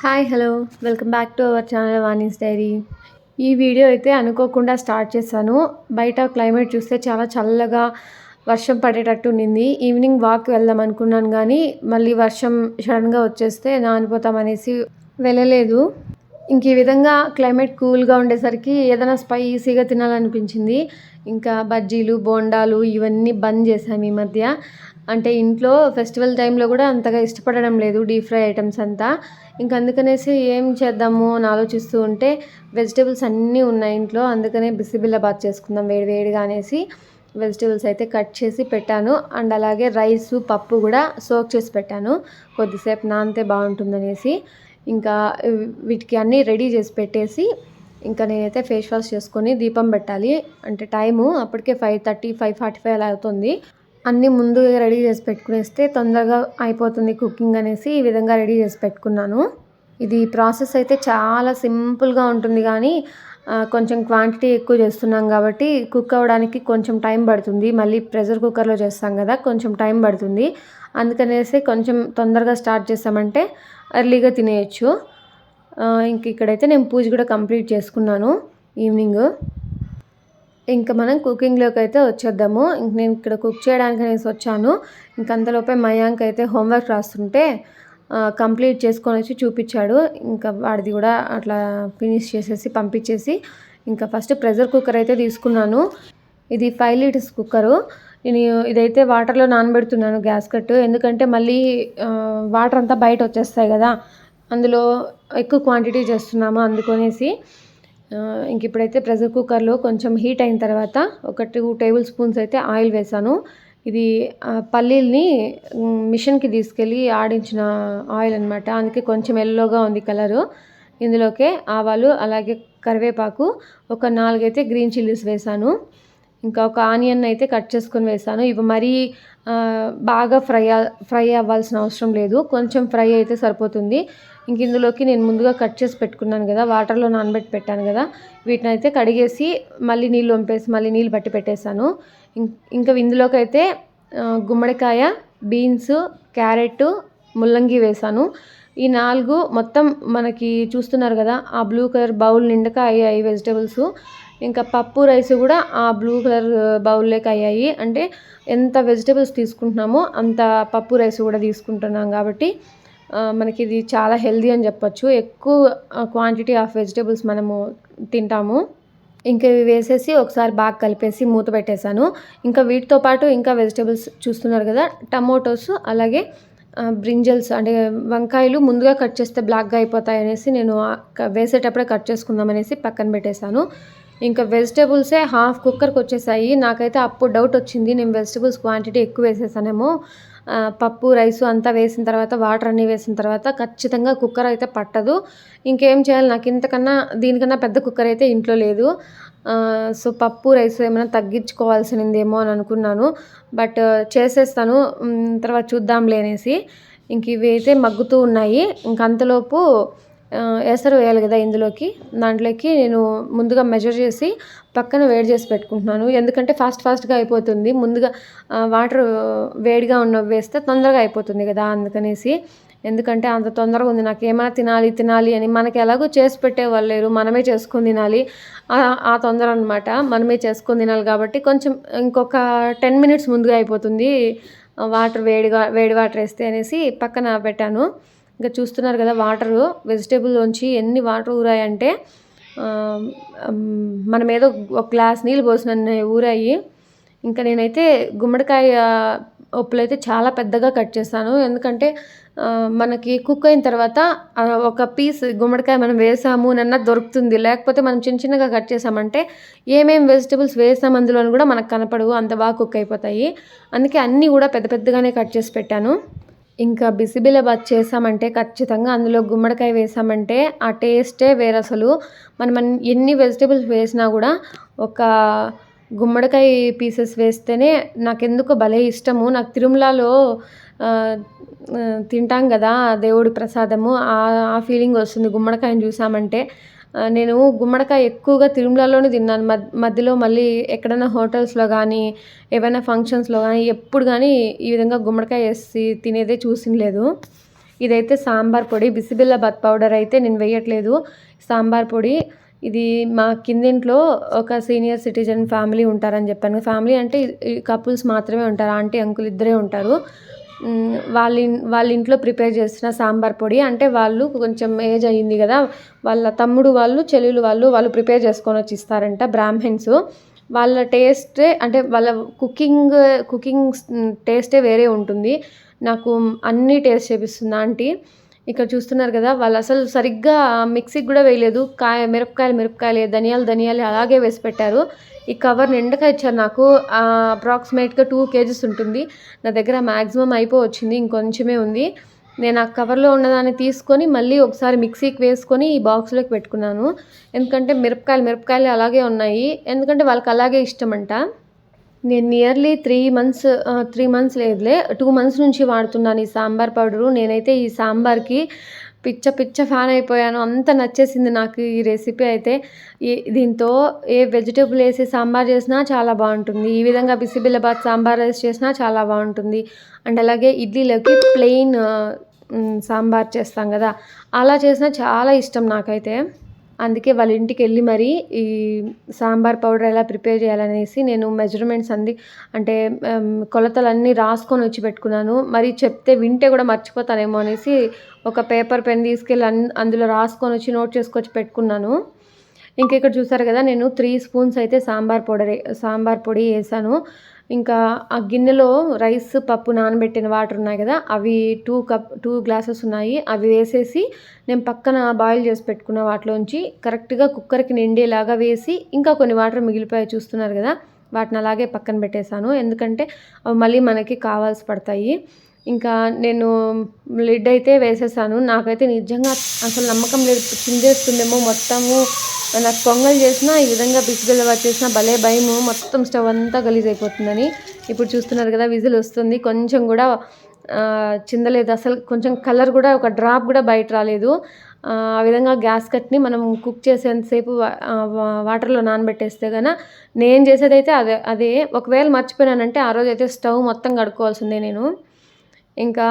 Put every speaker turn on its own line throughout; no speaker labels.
Hi hello welcome back to our channel Vani's diary. ఈ video అయితే అనుకోకుండా స్టార్ట్ చేశాను. బయట క్లైమేట్ చూస్తే చాలా చల్లగా వర్షం పడేటట్టు ఉండింది. ఈవినింగ్ వాక్ వెళ్దాం అనుకున్నాను కానీ మళ్ళీ వర్షం సడన్గా వచ్చేస్తే నానిపోతామనేసి వెళ్ళలేదు. ఇంక ఈ విధంగా క్లైమేట్ కూల్గా ఉండేసరికి ఏదైనా స్పైసీగా తినాలనిపించింది. ఇంకా బజ్జీలు బోండాలు ఇవన్నీ బంద్ చేశాము ఈ మధ్య. అంటే ఇంట్లో ఫెస్టివల్ టైంలో కూడా అంతగా ఇష్టపడడం లేదు డీప్ ఫ్రై ఐటమ్స్ అంతా. ఇంక అందుకనేసి ఏం చేద్దాము అని ఆలోచిస్తూ ఉంటే వెజిటేబుల్స్ అన్నీ ఉన్నాయి ఇంట్లో. అందుకనే బిసిబిల్లాబాత్ చేసుకుందాం వేడివేడిగా అనేసి వెజిటేబుల్స్ అయితే కట్ చేసి పెట్టాను. అండ్ అలాగే రైసు పప్పు కూడా సోక్ చేసి పెట్టాను కొద్దిసేపు నానితే బాగుంటుందనేసి. ఇంకా వీటికి అన్నీ రెడీ చేసి పెట్టేసి ఇంకా నేనైతే ఫేస్ వాష్ చేసుకొని దీపం పెట్టాలి. అంటే టైము అప్పటికే 5:30 5:45 అలా అవుతుంది. అన్నీ ముందుగా రెడీ చేసి పెట్టుకునేస్తే తొందరగా అయిపోతుంది కుకింగ్ అనేసి ఈ విధంగా రెడీ చేసి పెట్టుకున్నాను. ఇది ప్రాసెస్ అయితే చాలా సింపుల్గా ఉంటుంది కానీ కొంచెం క్వాంటిటీ ఎక్కువ చేస్తున్నాం కాబట్టి కుక్ అవ్వడానికి కొంచెం టైం పడుతుంది. మళ్ళీ ప్రెషర్ కుక్కర్లో చేస్తాం కదా, కొంచెం టైం పడుతుంది. అందుకనేసి కొంచెం తొందరగా స్టార్ట్ చేసామంటే ఎర్లీగా తినేయచ్చు. ఇంక ఇక్కడైతే నేను పూజ కూడా కంప్లీట్ చేసుకున్నాను ఈవినింగ్. ఇంకా మనం కుకింగ్లోకి అయితే వచ్చేద్దాము. ఇంక నేను ఇక్కడ కుక్ చేయడానికి అనేసి వచ్చాను. ఇంకంతలోపే మయాంక్ అయితే హోంవర్క్ రాస్తుంటే కంప్లీట్ చేసుకొని వచ్చి చూపించాడు. ఇంకా వాడిది కూడా అట్లా ఫినిష్ చేసేసి పంపించేసి ఇంకా ఫస్ట్ ప్రెషర్ కుక్కర్ అయితే తీసుకున్నాను. ఇది 5 లీటర్స్ కుక్కరు. నేను ఇదైతే వాటర్లో నానబెడుతున్నాను గ్యాస్ కట్టు. ఎందుకంటే మళ్ళీ వాటర్ అంతా బయట వచ్చేస్తాయి కదా, అందులో ఎక్కువ క్వాంటిటీ చేస్తున్నాము అందుకనేసి. ఇంక ఇప్పుడైతే ప్రెషర్ కుక్కర్లో కొంచెం హీట్ అయిన తర్వాత ఒక 2 టేబుల్ స్పూన్స్ అయితే ఆయిల్ వేసాను. ఇది పల్లీల్ని మిషన్కి తీసుకెళ్ళి ఆడించిన ఆయిల్ అనమాట, అందుకే కొంచెం ఎల్లోగా ఉంది కలరు. ఇందులోకే ఆవాలు అలాగే కరివేపాకు ఒక 4 అయితే గ్రీన్ చిల్లీస్ వేసాను. ఇంకా ఒక ఆనియన్ అయితే కట్ చేసుకొని వేసాను. ఇవి మరీ బాగా ఫ్రై అవ్వాల్సిన అవసరం లేదు, కొంచెం ఫ్రై అయితే సరిపోతుంది. ఇంక ఇందులోకి నేను ముందుగా కట్ చేసి పెట్టుకున్నాను కదా, వాటర్లో నానబెట్టి పెట్టాను కదా, వీటిని అయితే కడిగేసి మళ్ళీ నీళ్ళు వంపేసి మళ్ళీ నీళ్ళు బట్టి పెట్టేశాను. ఇంకా ఇందులోకి అయితే గుమ్మడికాయ, బీన్స్, క్యారెట్, ముల్లంగి వేసాను. ఈ 4 మొత్తం మనకి చూస్తున్నారు కదా, ఆ బ్లూ కలర్ బౌల్ నిండక అయ్యాయి వెజిటేబుల్స్. ఇంకా పప్పు రైస్ కూడా ఆ బ్లూ కలర్ బౌల్లోకి అయ్యాయి. అంటే ఎంత వెజిటేబుల్స్ తీసుకుంటున్నామో అంత పప్పు రైస్ కూడా తీసుకుంటున్నాం కాబట్టి మనకి ఇది చాలా హెల్దీ అని చెప్పొచ్చు. ఎక్కువ క్వాంటిటీ ఆఫ్ వెజిటేబుల్స్ మనము తింటాము. ఇంకా ఇవి వేసేసి ఒకసారి బాగా కలిపేసి మూత పెట్టేశాను. ఇంకా వీటితో పాటు ఇంకా వెజిటేబుల్స్ చూస్తున్నారు కదా, టమోటోస్ అలాగే బ్రింజల్స్ అంటే వంకాయలు ముందుగా కట్ చేస్తే బ్లాక్గా అయిపోతాయి అనేసి నేను వేసేటప్పుడే కట్ చేసుకుందాం అనేసి పక్కన పెట్టేశాను. ఇంకా వెజిటేబుల్సే హాఫ్ కుక్కర్కి వచ్చేసాయి. నాకైతే అప్పుడు డౌట్ వచ్చింది, నేను వెజిటేబుల్స్ క్వాంటిటీ ఎక్కువ వేసేసానేమో. పప్పు రైసు అంతా వేసిన తర్వాత వాటర్ అన్నీ వేసిన తర్వాత ఖచ్చితంగా కుక్కర్ అయితే పట్టదు. ఇంకేం చేయాలి, నాకు దీనికన్నా పెద్ద కుక్కర్ అయితే ఇంట్లో లేదు. సో పప్పు రైస్ ఏమైనా తగ్గించుకోవాల్సిందేమో అని అనుకున్నాను. బట్ చేసేస్తాను, తర్వాత చూద్దాంలే అనేసి. ఇంక ఇవి అయితే మగ్గుతూ ఉన్నాయి. ఇంక అంతలోపు ఎసరు వేయాలి కదా ఇందులోకి. దాంట్లోకి నేను ముందుగా మెజర్ చేసి పక్కన వేడి చేసి పెట్టుకుంటున్నాను. ఎందుకంటే ఫాస్ట్గా అయిపోతుంది. ముందుగా వాటర్ వేడిగా ఉన్నవి వేస్తే తొందరగా అయిపోతుంది కదా, అందుకనేసి. ఎందుకంటే అంత తొందరగా ఉంది, నాకు ఏమైనా తినాలి అని. మనకి ఎలాగో చేసి పెట్టే వాళ్ళు లేరు, మనమే చేసుకొని తినాలి. ఆ తొందర అనమాట, మనమే చేసుకొని తినాలి కాబట్టి కొంచెం ఇంకొక 10 మినిట్స్ ముందుగా అయిపోతుంది వాటర్ వేడి వాటర్ వేస్తే అనేసి పక్కన పెట్టాను. ఇంకా చూస్తున్నారు కదా వాటరు వెజిటేబుల్లోంచి ఎన్ని వాటర్ ఊరాయంటే మనం ఏదో ఒక గ్లాస్ నీళ్ళు పోసినన్ని ఊరాయి. ఇంకా నేనైతే గుమ్మడికాయ ఉప్పులు అయితే చాలా పెద్దగా కట్ చేస్తాను. ఎందుకంటే మనకి కుక్ అయిన తర్వాత ఒక పీస్ గుమ్మడికాయ మనం వేసాము అన్న దొరుకుతుంది. లేకపోతే మనం చిన్నగా కట్ చేసామంటే ఏమేమి వెజిటేబుల్స్ వేసాం అందులో కూడా మనకు కనపడవు, అంత బాగా కుక్ అయిపోతాయి. అందుకే అన్నీ కూడా పెద్దగానే కట్ చేసి పెట్టాను. ఇంకా బిసిబిల్లాబాత్ చేసామంటే ఖచ్చితంగా అందులో గుమ్మడికాయ వేసామంటే ఆ టేస్టే వేరు అసలు. మనం ఎన్ని వెజిటేబుల్స్ వేసినా కూడా ఒక గుమ్మడికాయ పీసెస్ వేస్తేనే నాకెందుకో భలే ఇష్టము. నాకు తిరుమలలో తింటాం కదా దేవుడి ప్రసాదము, ఆ ఫీలింగ్ వస్తుంది గుమ్మడికాయని చూసామంటే. నేను గుమ్మడికాయ ఎక్కువగా తిరుమలలోనే తిన్నాను. మధ్యలో మళ్ళీ ఎక్కడైనా హోటల్స్లో కానీ ఏవైనా ఫంక్షన్స్లో కానీ ఎప్పుడు కానీ ఈ విధంగా గుమ్మడికాయ వేసి తినేదే చూసింది లేదు. ఇదైతే సాంబార్ పొడి, బిసిబిల్లాబాద్ పౌడర్ అయితే నేను వేయట్లేదు. సాంబార్ పొడి ఇది మా కిందింట్లో ఒక సీనియర్ సిటిజన్ ఫ్యామిలీ ఉంటారని చెప్పాను. ఫ్యామిలీ అంటే ఈ కపుల్స్ మాత్రమే ఉంటారు. ఆంటీ అంకుల్ ఇద్దరే ఉంటారు. వాళ్ళ ఇంట్లో ప్రిపేర్ చేసిన సాంబార్ పొడి. అంటే వాళ్ళు కొంచెం ఏజ్ అయ్యింది కదా, వాళ్ళ తమ్ముడు వాళ్ళు చెల్లెలు వాళ్ళు ప్రిపేర్ చేసుకొని వచ్చి ఇస్తారంట, బ్రాహ్మిన్స్. వాళ్ళ టేస్టే అంటే వాళ్ళ కుకింగ్ టేస్టే వేరే ఉంటుంది. నాకు అన్నీ టేస్ట్ చేపిస్తుంది ఆంటీ. ఇక్కడ చూస్తున్నారు కదా, వాళ్ళు అసలు సరిగ్గా మిక్సీకి కూడా వేయలేదు. మిరపకాయలు ధనియాలు అలాగే వేసి పెట్టారు. ఈ కవర్ నిండుగా ఇచ్చారు నాకు. అప్రాక్సిమేట్గా 2 kgs ఉంటుంది. నా దగ్గర మ్యాక్సిమం అయిపోవచ్చింది, ఇంకొంచెమే ఉంది. నేను ఆ కవర్లో ఉన్నదాన్ని తీసుకొని మళ్ళీ ఒకసారి మిక్సీకి వేసుకొని ఈ బాక్స్లోకి పెట్టుకున్నాను. ఎందుకంటే మిరపకాయలు అలాగే ఉన్నాయి. ఎందుకంటే వాళ్ళకి అలాగే ఇష్టమంట. నేను నియర్లీ 3 మంత్స్ లేదులే, 2 మంత్స్ నుంచి వాడుతున్నాను ఈ సాంబార్ పౌడరు. నేనైతే ఈ సాంబార్కి పిచ్చ ఫ్యాన్ అయిపోయాను. అంత నచ్చేసింది నాకు ఈ రెసిపీ అయితే. దీంతో ఏ వెజిటేబుల్ వేసి సాంబార్ చేసినా చాలా బాగుంటుంది. ఈ విధంగా బిసిబిల్లాబాద్ సాంబార్ రైస్ చేసినా చాలా బాగుంటుంది. అండ్ అలాగే ఇడ్లీలోకి ప్లెయిన్ సాంబార్ చేస్తాం కదా, అలా చేసినా చాలా ఇష్టం నాకైతే. అందుకే వాళ్ళ ఇంటికి వెళ్ళి మరి ఈ సాంబార్ పౌడర్ ఎలా ప్రిపేర్ చేయాలనేసి నేను మెజర్మెంట్స్ అంటే కొలతలన్నీ రాసుకొని వచ్చి పెట్టుకున్నాను. మరి చెప్తే వింటే కూడా మర్చిపోతానేమో అనేసి ఒక పేపర్ పెన్ తీసుకెళ్ళి అందులో రాసుకొని వచ్చి నోట్ చేసుకొచ్చి పెట్టుకున్నాను. ఇంకా ఇక్కడ చూసారు కదా, నేను 3 స్పూన్స్ అయితే సాంబార్ పొడి వేసాను. ఇంకా ఆ గిన్నెలో రైస్ పప్పు నానబెట్టిన వాటర్ ఉన్నాయి కదా, అవి 2 గ్లాసెస్ ఉన్నాయి. అవి వేసేసి నేను పక్కన బాయిల్ చేసి పెట్టుకున్న వాటిలోంచి కరెక్ట్గా కుక్కర్కి నిండేలాగా వేసి, ఇంకా కొన్ని వాటర్ మిగిలిపోయి చూస్తున్నారు కదా, వాటిని అలాగే పక్కన పెట్టేశాను. ఎందుకంటే అవి మళ్ళీ మనకి కావాల్సి పడతాయి. ఇంకా నేను లిడ్ అయితే వేసేసాను. నాకైతే నిజంగా అసలు నమ్మకం లేదు, చిందేస్తుందేమో మొత్తము. నాకు పొంగల్ చేసినా ఈ విధంగా బిసిబిల్లాబాద్ చేసినా భలే భయము, మొత్తం స్టవ్ అంతా గలీజ్ అయిపోతుందని. ఇప్పుడు చూస్తున్నారు కదా, విజిల్ వస్తుంది, కొంచెం కూడా చిందలేదు అసలు. కొంచెం కలర్ కూడా ఒక డ్రాప్ కూడా బయట రాలేదు. ఆ విధంగా గ్యాస్ కట్ని మనం కుక్ చేసేంతసేపు వాటర్లో నానబెట్టేస్తే కనుక నేను చేసేదైతే అదే. ఒకవేళ మర్చిపోయానంటే ఆ రోజు అయితే స్టవ్ మొత్తం కడుక్కోవాల్సిందే నేను. ఇంకా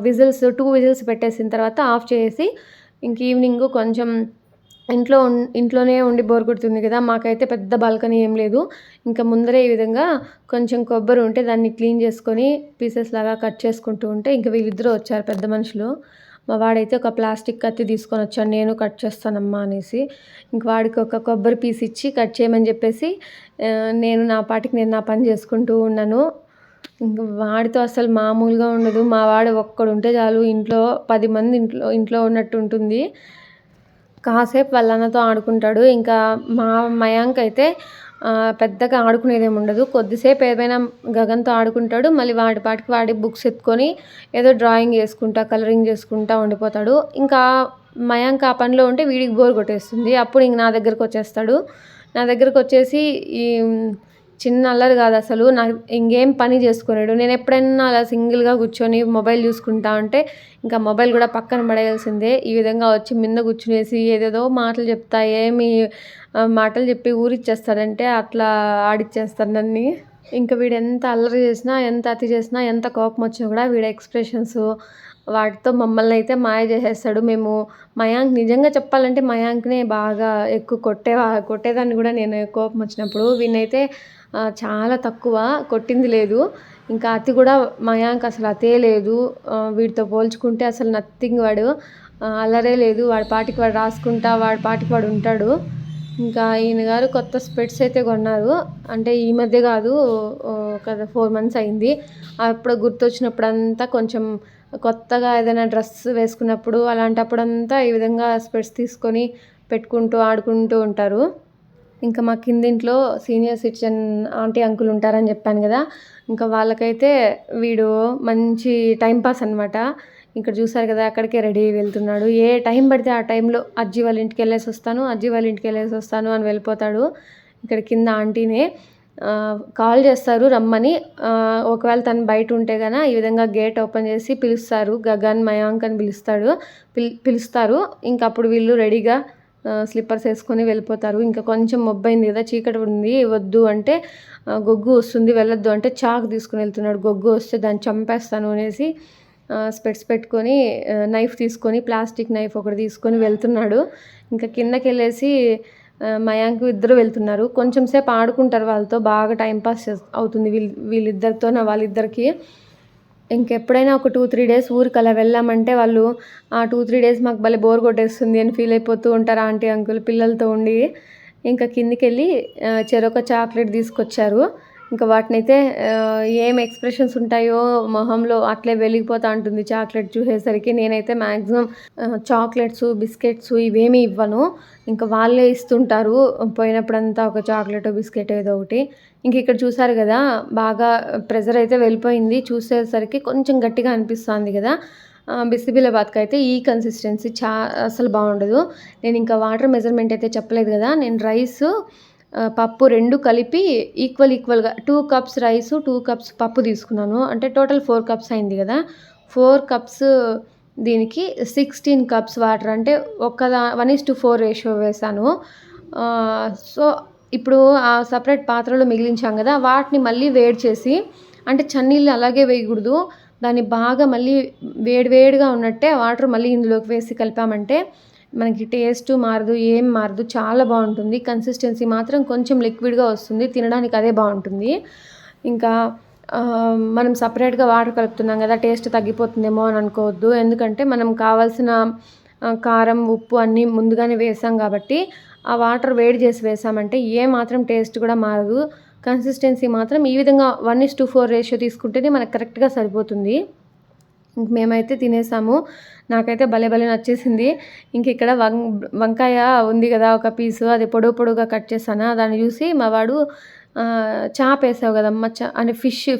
2 విజిల్స్ పెట్టేసిన తర్వాత ఆఫ్ చేసి, ఇంక ఈవినింగ్ కొంచెం ఇంట్లోనే ఉండి బోర్ కొడుతుంది కదా, మాకైతే పెద్ద బాల్కనీ ఏం లేదు. ఇంకా ముందరే ఈ విధంగా కొంచెం కొబ్బరి ఉంటే దాన్ని క్లీన్ చేసుకొని పీసెస్ లాగా కట్ చేసుకుంటూ ఉంటే ఇంకా వీళ్ళిద్దరూ వచ్చారు, పెద్ద మనుషులు. మా వాడైతే ఒక ప్లాస్టిక్ కత్తి తీసుకొని వచ్చాను, నేను కట్ చేస్తానమ్మా అనేసి. ఇంక వాడికి ఒక కొబ్బరి పీస్ ఇచ్చి కట్ చేయమని చెప్పేసి నేను నా పని చేసుకుంటూ ఉన్నాను. ఇంక వాడితో అసలు మామూలుగా ఉండదు. మా వాడు ఒక్కడుంటే చాలు, ఇంట్లో 10 మంది ఇంట్లో ఉన్నట్టు ఉంటుంది. కాసేపు వాళ్ళ అన్నతో ఆడుకుంటాడు. ఇంకా మయాంక్ అయితే పెద్దగా ఆడుకునేదేమి ఉండదు. కొద్దిసేపు ఏదైనా గగన్తో ఆడుకుంటాడు, మళ్ళీ వాడి బుక్స్ ఎత్తుకొని ఏదో డ్రాయింగ్ చేసుకుంటా కలరింగ్ చేసుకుంటా ఉండిపోతాడు. ఇంకా మయాంక్ ఆ పనిలో ఉంటే వీడికి బోర్ కొట్టేస్తుంది. అప్పుడు ఇంక నా దగ్గరకు వచ్చేసి ఈ చిన్న అల్లరి కాదు అసలు, నాకు ఇంకేం పని చేసుకునేడు. నేను ఎప్పుడైనా అలా సింగిల్గా కూర్చొని మొబైల్ చూసుకుంటా ఉంటే ఇంకా మొబైల్ కూడా పక్కన పడేయాల్సిందే. ఈ విధంగా వచ్చి మింద కూర్చునేసి ఏదేదో మాటలు చెప్తా, మాటలు చెప్పి ఊరిచ్చేస్తాడంటే అట్లా ఆడిచ్చేస్తాడు నన్ను. ఇంకా వీడు ఎంత అల్లరి చేసినా, ఎంత అతి చేసినా, ఎంత కోపం వచ్చినా కూడా వీడి ఎక్స్ప్రెషన్స్ వాటితో మమ్మల్ని అయితే మాయ చేసేస్తాడు. మయాంక్ నిజంగా చెప్పాలంటే మయాంక్నే బాగా ఎక్కువ కొట్టేదాన్ని కూడా నేను కోపం వచ్చినప్పుడు. వీడినైతే చాలా తక్కువ కొట్టింది లేదు. ఇంకా అతి కూడా మయాంక్ అసలు అతే లేదు. వీడితో పోల్చుకుంటే అసలు నథింగ్. వాడు అల్లరే లేదు. వాడి పాటికి వాడు రాసుకుంటా వాడి పాటికి వాడు ఉంటాడు. ఇంకా ఈయన గారు కొత్త స్పెట్స్ అయితే కొన్నారు. అంటే ఈ మధ్య కాదు, ఒక 4 months అయింది. అప్పుడు గుర్తొచ్చినప్పుడంతా కొంచెం కొత్తగా ఏదైనా డ్రెస్ వేసుకున్నప్పుడు అలాంటప్పుడంతా ఈ విధంగా స్పెట్స్ తీసుకొని పెట్టుకుంటూ ఆడుకుంటూ ఉంటారు. ఇంకా మా కిందింట్లో సీనియర్ సిటిజన్ ఆంటీ అంకుల్ ఉంటారని చెప్పాను కదా, ఇంకా వాళ్ళకైతే వీడు మంచి టైంపాస్ అనమాట. ఇక్కడ చూసారు కదా, అక్కడికే రెడీ వెళ్తున్నాడు. ఏ టైం పడితే ఆ టైంలో అజ్జి వాళ్ళ ఇంటికి వెళ్ళేసి వస్తాను అని వెళ్ళిపోతాడు. ఇక్కడ కింద ఆంటీనే కాల్ చేస్తారు రమ్మని. ఒకవేళ తను బయట ఉంటే కనుక ఈ విధంగా గేట్ ఓపెన్ చేసి పిలుస్తారు, గగన్ మయాంక్ అని పిలుస్తారు. ఇంకా అప్పుడు వీళ్ళు రెడీగా స్లిప్పర్స్ వేసుకొని వెళ్ళిపోతారు. ఇంకా కొంచెం మొబ్బైంది కదా, చీకటి ఉంది, వద్దు అంటే గొగ్గు వస్తుంది వెళ్ళొద్దు అంటే చాకు తీసుకుని వెళ్తున్నాడు. గొగ్గు వస్తే దాన్ని చంపేస్తాను అనేసి స్పెట్స్ పెట్టుకొని నైఫ్ తీసుకొని ప్లాస్టిక్ నైఫ్ ఒకటి తీసుకొని వెళ్తున్నాడు. ఇంకా కిందకెళ్ళేసి మయాంక్ ఇద్దరు వెళ్తున్నారు. కొంచెం సేపు ఆడుకుంటారు వాళ్ళతో, బాగా టైంపాస్ అవుతుంది వీళ్ళిద్దరితో వాళ్ళిద్దరికి. ఇంకెప్పుడైనా ఒక 2-3 డేస్ ఊరికి అలా వెళ్ళామంటే వాళ్ళు ఆ 2-3 డేస్ మాకు భలే బోర్ కొట్టేస్తుంది అని ఫీల్ అయిపోతూ ఉంటారు ఆంటీ అంకుల్ పిల్లలతో ఉండి. ఇంకా కిందికెళ్ళి చెరొక చాక్లెట్ తీసుకొచ్చారు. ఇంకా వాటినైతే ఏం ఎక్స్ప్రెషన్స్ ఉంటాయో మొహంలో అట్లే వెలిగిపోతూ ఉంటుంది చాక్లెట్ చూసేసరికి. నేనైతే మ్యాక్సిమం చాక్లెట్స్, బిస్కెట్స్ ఇవేమీ ఇవ్వను. ఇంకా వాళ్ళే ఇస్తుంటారు పోయినప్పుడంతా ఒక చాక్లెట్, బిస్కెట్ ఏదో ఒకటి. ఇంక ఇక్కడ చూసారు కదా, బాగా ప్రెజర్ అయితే వెళ్ళిపోయింది. చూసేసరికి కొంచెం గట్టిగా అనిపిస్తుంది కదా. బిసిబిలాబాద్కి అయితే ఈ కన్సిస్టెన్సీ అసలు బాగుండదు. నేను ఇంకా వాటర్ మెజర్మెంట్ అయితే చెప్పలేదు కదా. నేను రైస్, పప్పు 2 కలిపి ఈక్వల్గా 2 కప్స్ రైసు, 2 కప్స్ పప్పు తీసుకున్నాను. అంటే టోటల్ 4 కప్స్ అయింది కదా. 4 కప్స్ దీనికి 16 కప్స్ వాటర్, అంటే 1:4 రేషియో వేసాను. సో ఇప్పుడు ఆ సపరేట్ పాత్రలో మిగిలించాం కదా, వాటిని మళ్ళీ వేడి చేసి, అంటే చన్నీళ్ళు అలాగే వేయకూడదు, దాన్ని బాగా మళ్ళీ వేడివేడిగా ఉన్నట్టే వాటర్ మళ్ళీ ఇందులోకి వేసి కలిపామంటే మనకి టేస్ట్ మారదు, ఏం మారదు, చాలా బాగుంటుంది. కన్సిస్టెన్సీ మాత్రం కొంచెం లిక్విడ్గా వస్తుంది, తినడానికి అదే బాగుంటుంది. ఇంకా మనం సపరేట్గా వాటర్ కలుపుతున్నాం కదా, టేస్ట్ తగ్గిపోతుందేమో అని అనుకోవద్దు. ఎందుకంటే మనం కావాల్సిన కారం, ఉప్పు అన్నీ ముందుగానే వేసాం కాబట్టి ఆ వాటర్ వేడి చేసి వేసామంటే ఏ మాత్రం టేస్ట్ కూడా మారదు. కన్సిస్టెన్సీ మాత్రం ఈ విధంగా 1:4 రేషియో తీసుకుంటేనే మనకు కరెక్ట్గా సరిపోతుంది. ఇంక మేమైతే తినేసాము. నాకైతే భలే నచ్చేసింది. ఇంక ఇక్కడ వంకాయ ఉంది కదా ఒక పీసు, అది పొడువుగా కట్ చేశాను. దాన్ని చూసి మా వాడు చాప వేసావు కదమ్మ అని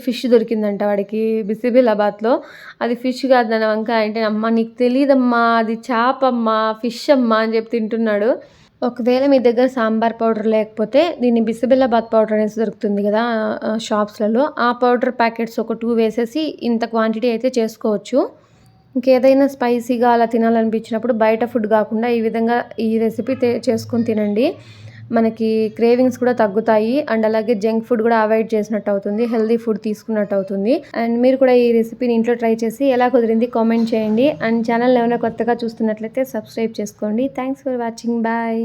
ఫిష్ దొరికిందంట వాడికి బిసిబిలాబాద్లో. అది ఫిష్ కాదు దాని వంకాయ అంటే, అమ్మ నీకు తెలియదమ్మా అది చాపమ్మా, ఫిష్ అమ్మా అని చెప్పి తింటున్నాడు. ఒకవేళ మీ దగ్గర సాంబార్ పౌడర్ లేకపోతే దీన్ని బిసిబిలాబాద్ పౌడర్ అనేసి దొరుకుతుంది కదా షాప్స్లలో, ఆ పౌడర్ ప్యాకెట్స్ ఒక 2 వేసేసి ఇంత క్వాంటిటీ అయితే చేసుకోవచ్చు. ఇంకేదైనా స్పైసీగా అలా తినాలనిపించినప్పుడు బయట ఫుడ్ కాకుండా ఈ విధంగా ఈ రెసిపీ చేసుకొని తినండి. మనకి క్రేవింగ్స్ కూడా తగ్గుతాయి, అండ్ అలాగే జంక్ ఫుడ్ కూడా అవాయిడ్ చేసినట్టు అవుతుంది, హెల్దీ ఫుడ్ తీసుకున్నట్టు అవుతుంది. అండ్ మీరు కూడా ఈ రెసిపీని ఇంట్లో ట్రై చేసి ఎలా కుదిరింది కామెంట్ చేయండి. అండ్ ఛానల్ ఏమైనా కొత్తగా చూస్తున్నట్లయితే సబ్స్క్రైబ్ చేసుకోండి. Thanks for watching. బాయ్.